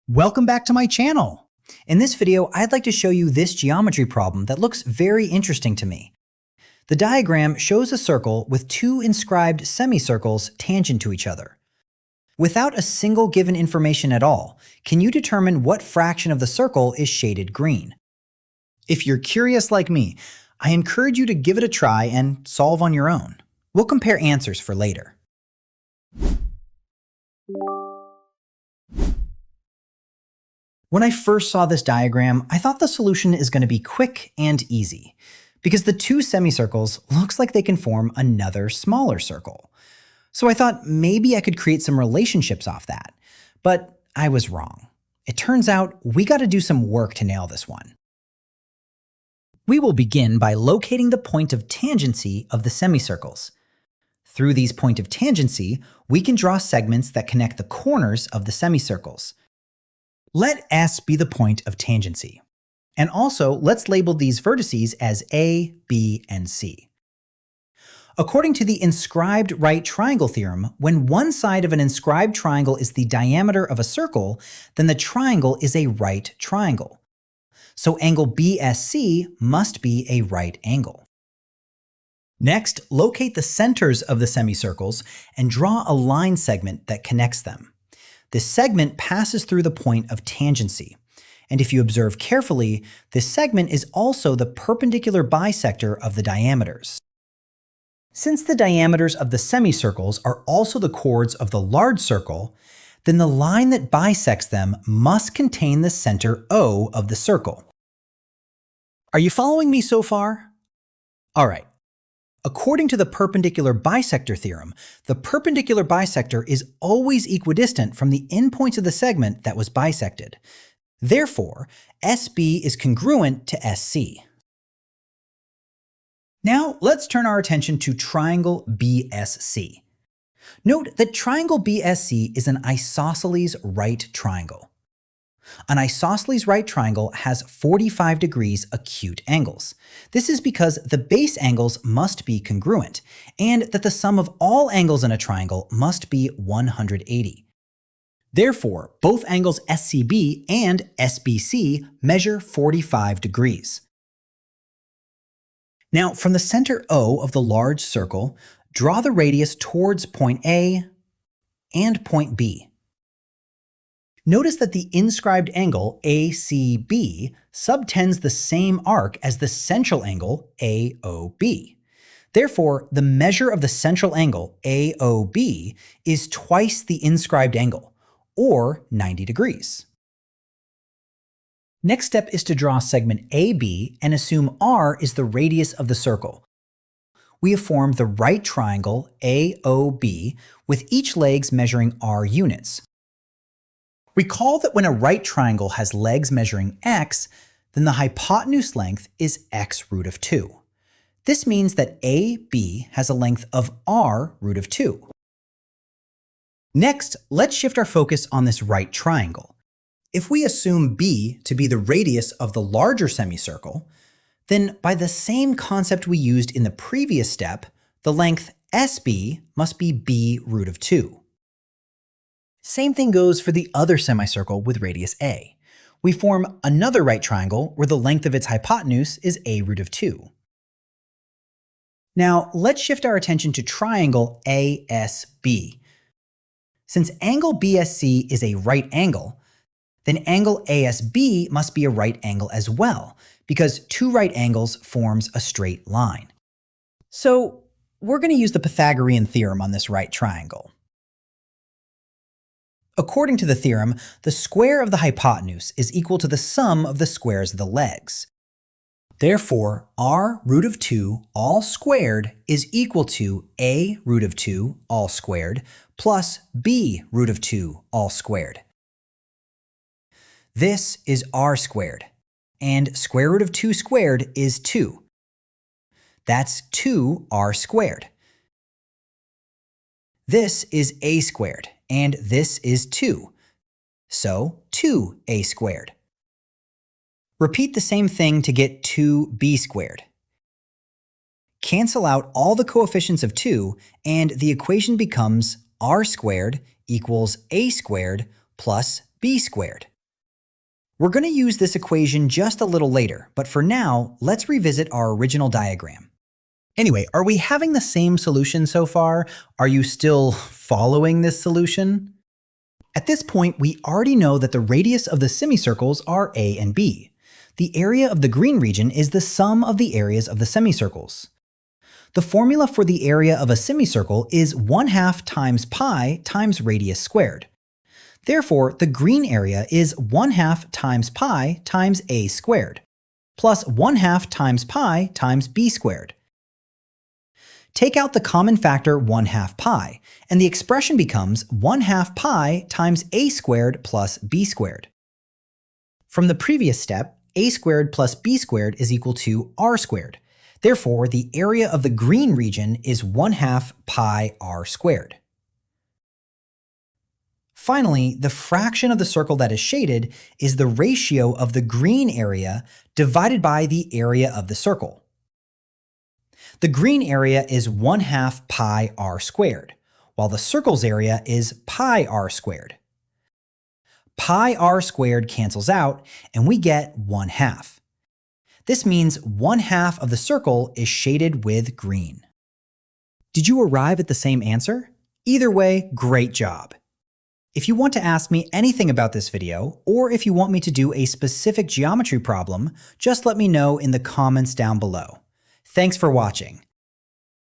Welcome back to my channel. In this video, I'd like to show you this geometry problem that looks very interesting to me. The diagram shows a circle with two inscribed semicircles tangent to each other. Without a single given information at all, can you determine what fraction of the circle is shaded green? If you're curious like me, I encourage you to give it a try and solve on your own. We'll compare answers for later. When I first saw this diagram, I thought the solution is going to be quick and easy, because the two semicircles looks like they can form another smaller circle. So I thought maybe I could create some relationships off that, but I was wrong. It turns out we got to do some work to nail this one. We will begin by locating the point of tangency of the semicircles. Through these points of tangency, we can draw segments that connect the corners of the semicircles. Let S be the point of tangency. And also, let's label these vertices as A, B, and C. According to the inscribed right triangle theorem, when one side of an inscribed triangle is the diameter of a circle, then the triangle is a right triangle. So angle BSC must be a right angle. Next, locate the centers of the semicircles and draw a line segment that connects them. This segment passes through the point of tangency. And if you observe carefully, this segment is also the perpendicular bisector of the diameters. Since the diameters of the semicircles are also the chords of the large circle, then the line that bisects them must contain the center O of the circle. Are you following me so far? All right. According to the perpendicular bisector theorem, the perpendicular bisector is always equidistant from the endpoints of the segment that was bisected. Therefore, SB is congruent to SC. Now, let's turn our attention to triangle BSC. Note that triangle BSC is an isosceles right triangle. An isosceles right triangle has 45 degrees acute angles. This is because the base angles must be congruent, and that the sum of all angles in a triangle must be 180. Therefore, both angles SCB and SBC measure 45 degrees. Now, from the center O of the large circle, draw the radius towards point A and point B. Notice that the inscribed angle ACB subtends the same arc as the central angle AOB. Therefore, the measure of the central angle AOB is twice the inscribed angle, or 90 degrees. Next step is to draw segment AB and assume R is the radius of the circle. We have formed the right triangle AOB with each legs measuring R units. Recall that when a right triangle has legs measuring x, then the hypotenuse length is x root of 2. This means that AB has a length of r root of 2. Next, let's shift our focus on this right triangle. If we assume B to be the radius of the larger semicircle, then by the same concept we used in the previous step, the length SB must be b root of 2. Same thing goes for the other semicircle with radius a. We form another right triangle where the length of its hypotenuse is a root of 2. Now, let's shift our attention to triangle ASB. Since angle BSC is a right angle, then angle ASB must be a right angle as well, because two right angles forms a straight line. So we're going to use the Pythagorean theorem on this right triangle. According to the theorem, the square of the hypotenuse is equal to the sum of the squares of the legs. Therefore, r root of 2 all squared is equal to a root of 2 all squared plus b root of 2 all squared. This is r squared, and square root of 2 squared is 2. That's 2r squared. This is a squared, and this is 2. So 2a squared. Repeat the same thing to get 2b squared. Cancel out all the coefficients of 2, and the equation becomes r squared equals a squared plus b squared. We're going to use this equation just a little later, but for now, let's revisit our original diagram. Anyway, are we having the same solution so far? Are you still following this solution? At this point, we already know that the radius of the semicircles are A and B. The area of the green region is the sum of the areas of the semicircles. The formula for the area of a semicircle is 1/2 times pi times radius squared. Therefore, the green area is 1/2 times pi times A squared, plus 1/2 times pi times B squared. Take out the common factor 1/2 pi, and the expression becomes 1/2 pi times A squared plus B squared. From the previous step, A squared plus B squared is equal to R squared. Therefore, the area of the green region is 1/2 pi R squared. Finally, the fraction of the circle that is shaded is the ratio of the green area divided by the area of the circle. The green area is 1/2 pi R squared, while the circle's area is pi R squared. Pi R squared cancels out, and we get 1/2. This means 1/2 of the circle is shaded with green. Did you arrive at the same answer? Either way, great job. If you want to ask me anything about this video, or if you want me to do a specific geometry problem, just let me know in the comments down below. Thanks for watching.